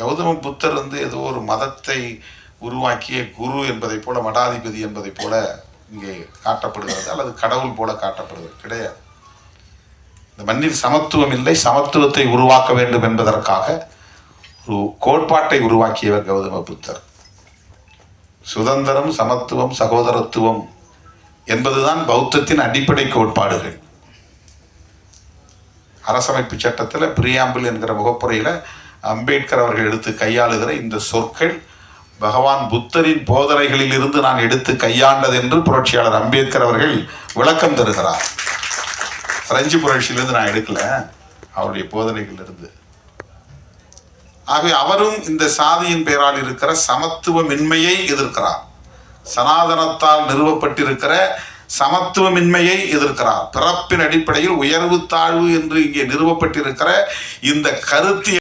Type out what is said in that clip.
கௌதம புத்தர் ஏதோ ஒரு மதத்தை உருவாக்கிய குரு என்பதை போல, மடாதிபதி என்பதை போல இங்கே காட்டப்படுகிறது, அல்லது கடவுள் போல காட்டப்படுகிறது கிடையாது. இந்த மண்ணில் சமத்துவம் இல்லை, சமத்துவத்தை உருவாக்க வேண்டும் என்பதற்காக ஒரு கோட்பாட்டை உருவாக்கியவர் கௌதம புத்தர். சுதந்திரம், சமத்துவம், சகோதரத்துவம் என்பதுதான் பௌத்தத்தின் அடிப்படை கோட்பாடுகள். அரசமைப்பு சட்டத்தில் பிரியாம்பிள் என்கிற முகப்புரையில் அம்பேத்கர் அவர்கள் எடுத்து கையாளுகிற இந்த சொற்கள் பகவான் புத்தரின் போதனைகளில் இருந்து நான் எடுத்து கையாண்டது என்று புரட்சியாளர் அம்பேத்கர் அவர்கள் விளக்கம் தருகிறார். பிரெஞ்சு புரட்சியிலிருந்து நான் எடுக்கல, அவருடைய போதனைகள் இருந்து. ஆகவே அவரும் இந்த சாதியின் பெயரால் இருக்கிற சமத்துவமின்மையை எதிர்க்கிறார். சனாதனத்தால் நிறுவப்பட்டிருக்கிற சமத்துவமின்மையை எதிர்க்கிறார். பிறப்பின் அடிப்படையில் உயர்வு தாழ்வு என்று இங்கே நிறுவப்பட்டிருக்கிற இந்த கருத்து